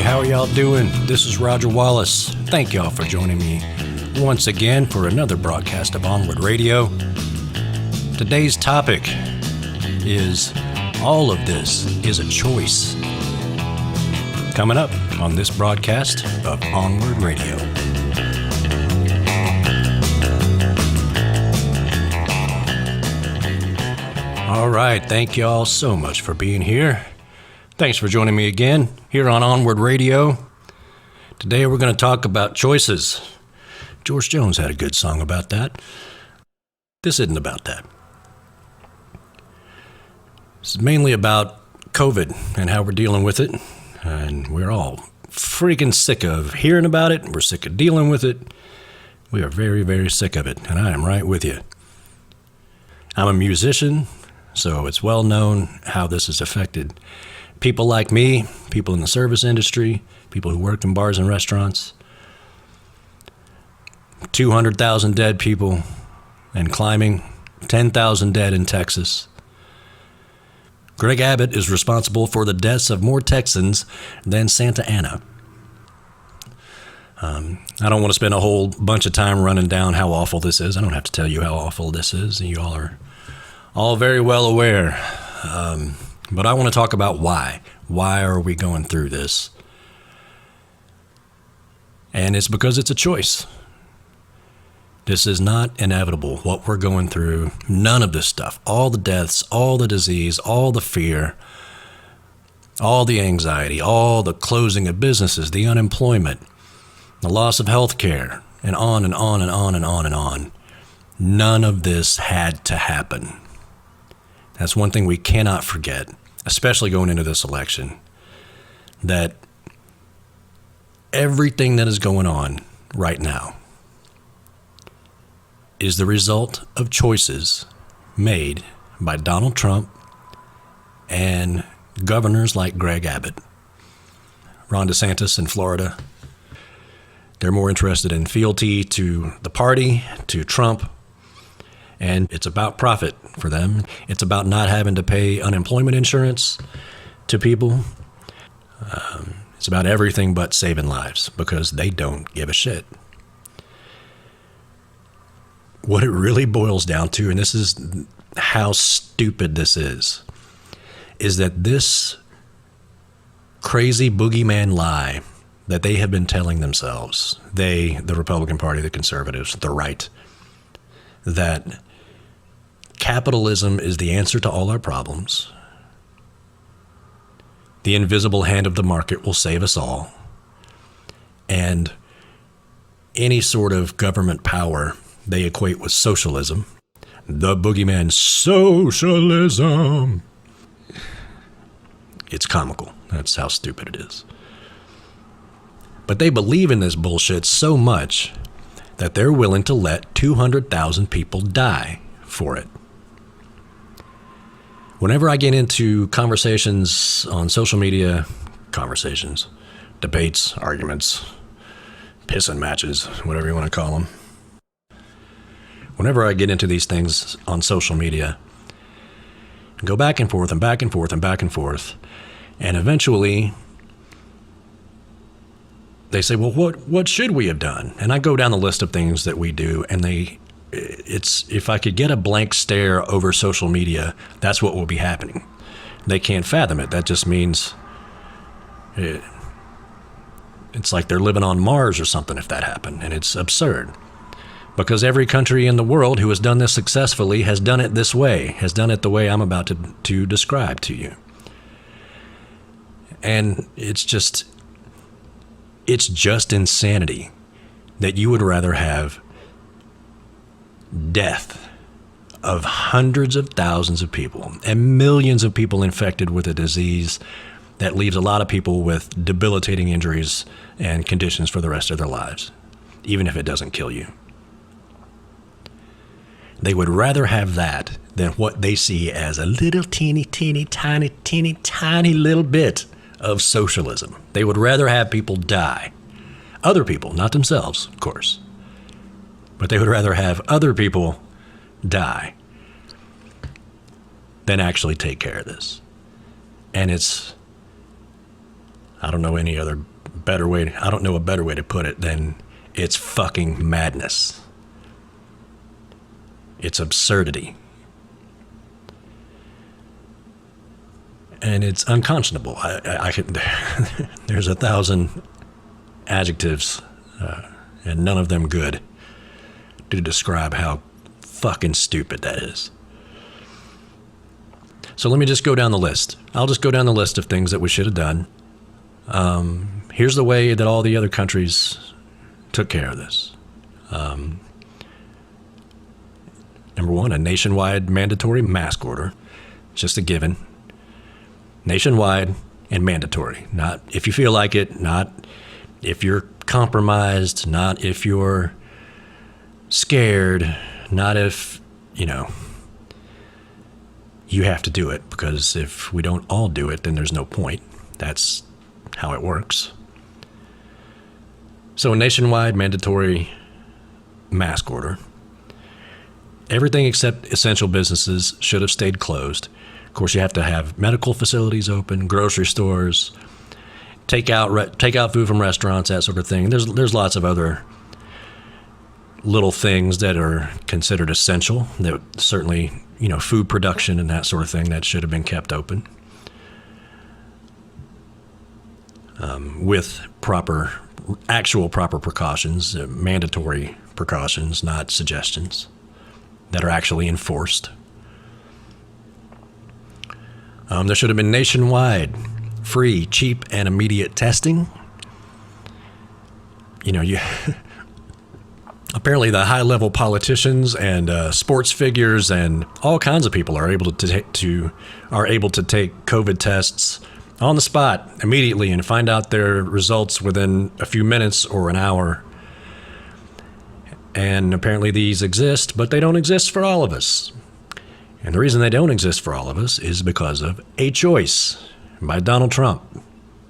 how are y'all doing? This is Roger Wallace. Thank y'all for joining me once again for another broadcast of Onward Radio. Today's topic is all of this is a choice. Coming up on this broadcast of Onward Radio. All right, thank y'all so much for being here. Thanks for joining me again here on Onward Radio. Today we're going to talk about choices. George Jones had a good song about that. This isn't about that. This is mainly about COVID and how we're dealing with it. And we're all freaking sick of hearing about it. We're sick of dealing with it. We are very, very sick of it. And I am right with you. I'm a musician, so it's well known how this has affected people like me, people in the service industry, people who worked in bars and restaurants. 200,000 dead people and climbing, 10,000 dead in Texas. Greg Abbott is responsible for the deaths of more Texans than Santa Ana. I don't want to spend a whole bunch of time running down how awful this is. I don't have to tell you how awful this is. You all are all very well aware. But I want to talk about why. Why are we going through this? And it's because it's a choice. This is not inevitable, what we're going through. None of this stuff, all the deaths, all the disease, all the fear, all the anxiety, all the closing of businesses, the unemployment, the loss of health care, and on and on and on and on and on. None of this had to happen. That's one thing we cannot forget, especially going into this election, that everything that is going on right now is the result of choices made by Donald Trump and governors like Greg Abbott. Ron DeSantis in Florida, they're more interested in fealty to the party, to Trump, and it's about profit for them. It's about not having to pay unemployment insurance to people. It's about everything but saving lives because they don't give a shit. What it really boils down to, and this is how stupid this is that this crazy boogeyman lie that they have been telling themselves, they, the Republican Party, the conservatives, the right, that capitalism is the answer to all our problems. The invisible hand of the market will save us all. And any sort of government power they equate with socialism. The boogeyman, socialism. It's comical. That's how stupid it is. But they believe in this bullshit so much that they're willing to let 200,000 people die for it. Whenever I get into conversations on social media, debates, arguments, pissing matches, whatever you want to call them. Whenever I get into these things on social media, go back and forth and back and forth and back and forth, and eventually they say, well, what should we have done? And I go down the list of things that we do, and it's if I could get a blank stare over social media, that's what will be happening. They can't fathom it. That just means it's like they're living on Mars or something if that happened, and it's absurd. Because every country in the world who has done this successfully has done it this way, has done it the way I'm about to describe to you. And it's just insanity that you would rather have death of hundreds of thousands of people and millions of people infected with a disease that leaves a lot of people with debilitating injuries and conditions for the rest of their lives, even if it doesn't kill you. They would rather have that than what they see as a little teeny tiny little bit of socialism. They would rather have people die. Other people, not themselves, of course. But they would rather have other people die than actually take care of this. And I don't know any other I don't know a better way to put it than it's fucking madness. It's absurdity. And it's unconscionable. I could, there's 1,000 adjectives, and none of them good, to describe how fucking stupid that is. So let me just go down the list. I'll just go down the list of things that we should have done. Here's the way that all the other countries took care of this. Number one, a nationwide mandatory mask order. Just a given. Nationwide and mandatory. Not if you feel like it, not if you're compromised, not if you're scared, not if, you have to do it, because if we don't all do it, then there's no point. That's how it works. So a nationwide mandatory mask order. Everything except essential businesses should have stayed closed. Of course, you have to have medical facilities open, grocery stores, take out food from restaurants, that sort of thing. There's lots of other little things that are considered essential, that certainly, food production and that sort of thing, that should have been kept open with actual proper precautions, mandatory precautions, not suggestions, that are actually enforced. There should have been nationwide, free, cheap, and immediate testing. Apparently the high-level politicians and sports figures and all kinds of people are able to take COVID tests on the spot immediately and find out their results within a few minutes or an hour. And apparently these exist, but they don't exist for all of us. And the reason they don't exist for all of us is because of a choice by Donald Trump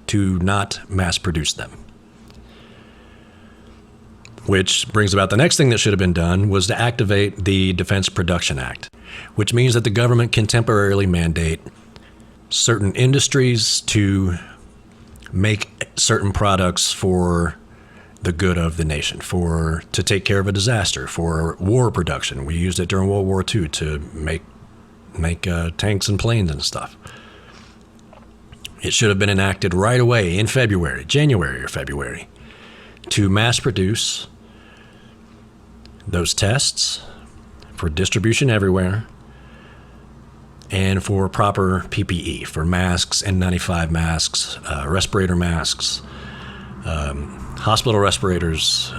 to not mass produce them. Which brings about the next thing that should have been done, was to activate the Defense Production Act, which means that the government can temporarily mandate certain industries to make certain products for the good of the nation, to take care of a disaster, for war production. We used it during World War II to make tanks and planes and stuff. It should have been enacted right away in January or February, to mass produce those tests for distribution everywhere, and for proper PPE, for masks, N95 masks, respirator masks, hospital respirators,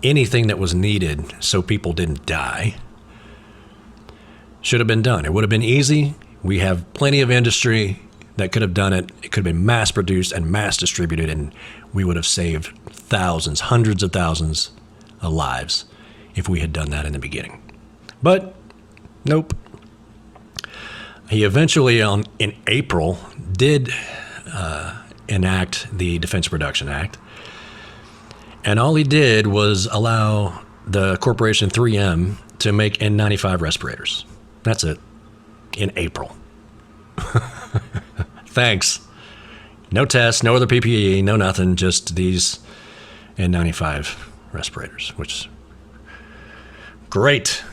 anything that was needed so people didn't die should have been done. It would have been easy. We have plenty of industry that could have done it. It could have been mass produced and mass distributed, and we would have saved thousands, hundreds of thousands of lives if we had done that in the beginning. But nope. He eventually, in April, did enact the Defense Production Act. And all he did was allow the corporation 3M to make N95 respirators. That's it. In April. Thanks. No tests, no other PPE, no nothing, just these N95 respirators, which, great.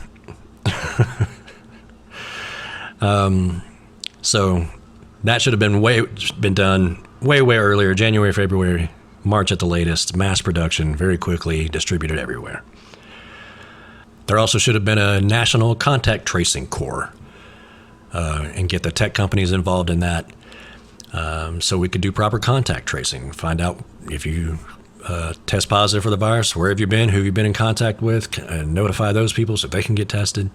So that should have been done way earlier, January, February, March at the latest, mass production, very quickly, distributed everywhere. There also should have been a national contact tracing corps, and get the tech companies involved in that, so we could do proper contact tracing, find out if you test positive for the virus, where have you been, who have you been in contact with, and notify those people so they can get tested.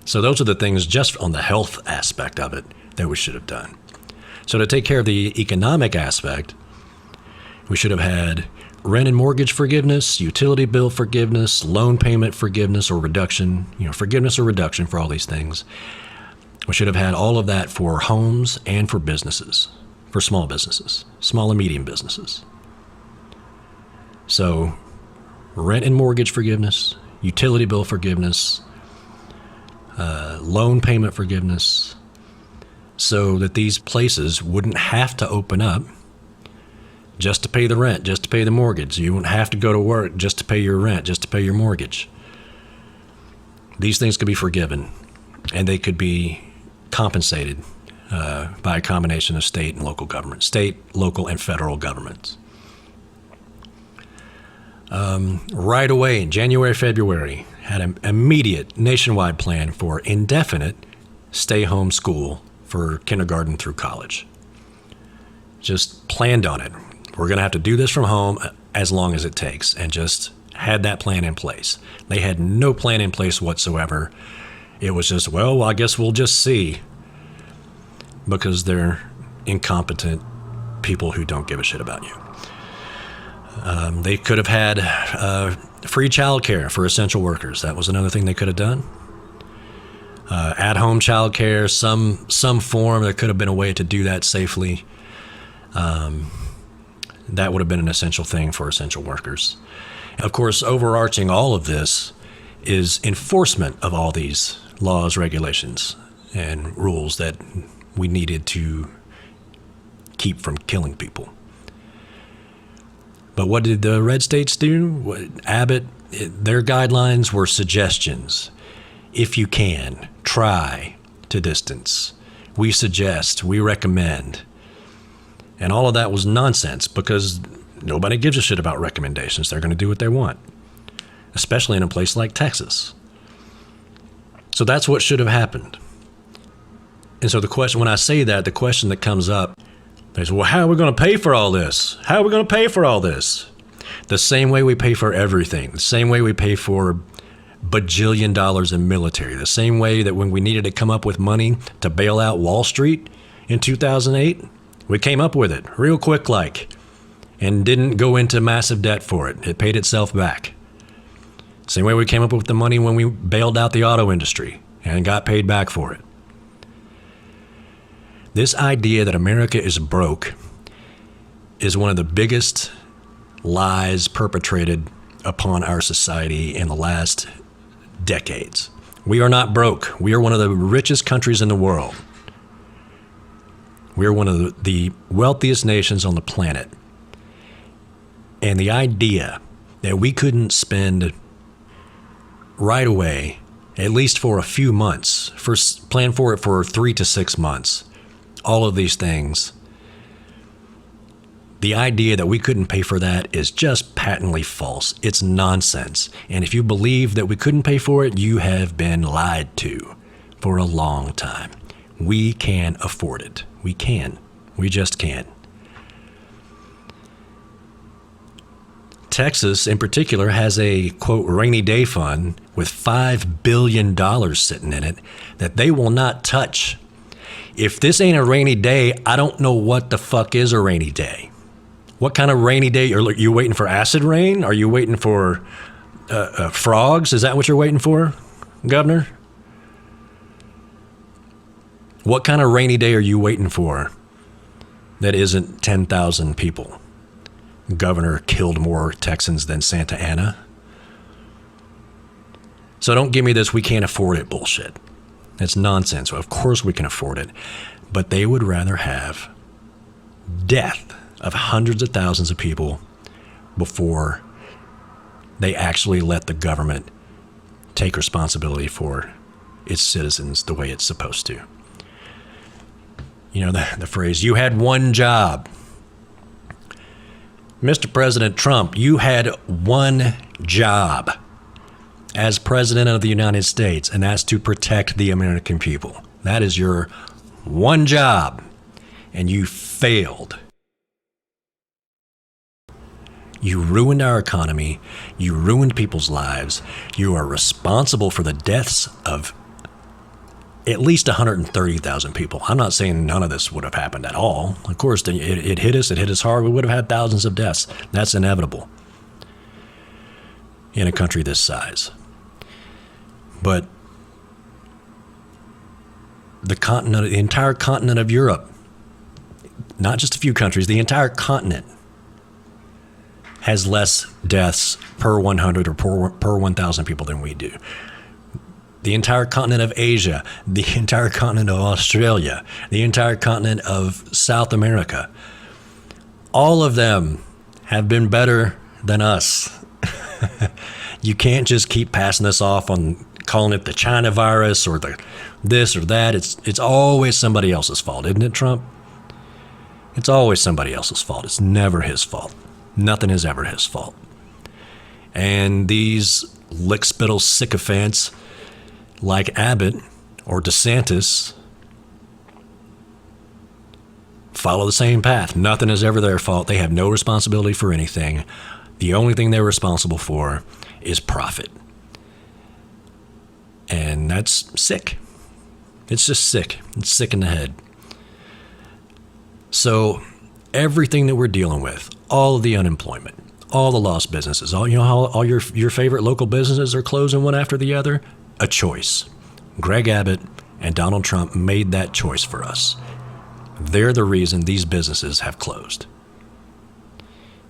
So those are the things just on the health aspect of it that we should have done. So to take care of the economic aspect, we should have had rent and mortgage forgiveness, utility bill forgiveness, loan payment forgiveness or reduction, forgiveness or reduction for all these things. We should have had all of that for homes and for businesses, for small businesses, small and medium businesses. So rent and mortgage forgiveness, utility bill forgiveness, loan payment forgiveness, so that these places wouldn't have to open up just to pay the rent, just to pay the mortgage. You wouldn't have to go to work just to pay your rent, just to pay your mortgage. These things could be forgiven, and they could be compensated by a combination of state and local government, state, local, and federal governments. Right away in January, February, had an immediate nationwide plan for indefinite stay-home school for kindergarten through college. Just planned on it. We're going to have to do this from home as long as it takes, and just had that plan in place. They had no plan in place whatsoever. It was just, well, I guess we'll just see, because they're incompetent people who don't give a shit about you. They could have had free childcare for essential workers. That was another thing they could have done. At-home childcare, some form. There could have been a way to do that safely. That would have been an essential thing for essential workers. Of course, overarching all of this is enforcement of all these laws, regulations, and rules that we needed to keep from killing people. But what did the red states do? Abbott, their guidelines were suggestions. If you can, try to distance. We suggest, we recommend. And all of that was nonsense, because nobody gives a shit about recommendations. They're going to do what they want, especially in a place like Texas. So that's what should have happened. And so the question, when I say that, the question that comes up is, well, how are we going to pay for all this? How are we going to pay for all this? The same way we pay for everything. The same way we pay for bajillion dollars in military. The same way that when we needed to come up with money to bail out Wall Street in 2008, we came up with it real quick and didn't go into massive debt for it. It paid itself back. Same way we came up with the money when we bailed out the auto industry and got paid back for it. This idea that America is broke is one of the biggest lies perpetrated upon our society in the last decades. We are not broke. We are one of the richest countries in the world. We are one of the wealthiest nations on the planet. And the idea that we couldn't spend right away, at least for a few months, plan for it for 3 to 6 months, all of these things, the idea that we couldn't pay for that is just patently false. It's nonsense. And if you believe that we couldn't pay for it, you have been lied to for a long time. We can afford it. We can. We just can. Texas, in particular, has a, quote, rainy day fund with $5 billion sitting in it that they will not touch. If this ain't a rainy day, I don't know what the fuck is a rainy day. What kind of rainy day? Are you waiting for acid rain? Are you waiting for frogs? Is that what you're waiting for, Governor? What kind of rainy day are you waiting for that isn't 10,000 people? Governor killed more Texans than Santa Ana. So don't give me this we can't afford it bullshit. It's nonsense. Of course we can afford it. But they would rather have death of hundreds of thousands of people before they actually let the government take responsibility for its citizens the way it's supposed to. You know, the phrase, you had one job. Mr. President Trump, you had one job as President of the United States, and that's to protect the American people. That is your one job, and you failed. You ruined our economy. You ruined people's lives. You are responsible for the deaths of at least 130,000 people. I'm not saying none of this would have happened at all. Of course, it hit us. It hit us hard. We would have had thousands of deaths. That's inevitable in a country this size. But the entire continent of Europe, not just a few countries, the entire continent has less deaths per 100 or per 1,000 people than we do. the entire continent of Asia, the entire continent of Australia, the entire continent of South America. All of them have been better than us. You can't just keep passing this off on calling it the China virus or the this or that. It's always somebody else's fault, isn't it, Trump? It's always somebody else's fault. It's never his fault. Nothing is ever his fault. And these lickspittle sycophants like Abbott or DeSantis follow the same path. Nothing is ever their fault. They have no responsibility for anything. The only thing they're responsible for is profit. And that's sick. It's just sick. It's sick in the head. So everything that we're dealing with, all of the unemployment, all the lost businesses, all how all your favorite local businesses are closing one after the other, a choice. Greg Abbott and Donald Trump made that choice for us. They're the reason these businesses have closed.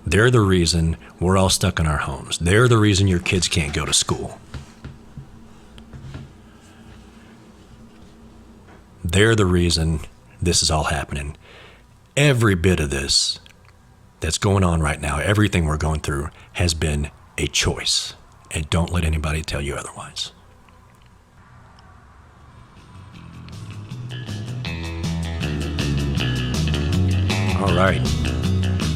They're the reason we're all stuck in our homes. They're the reason your kids can't go to school. They're the reason this is all happening. Every bit of this that's going on right now, everything we're going through, has been a choice. And don't let anybody tell you otherwise. All right.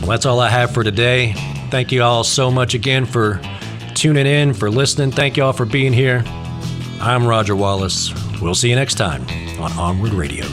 Well, that's all I have for today. Thank you all so much again for tuning in, for listening. Thank you all for being here. I'm Roger Wallace. We'll see you next time on Onward Radio.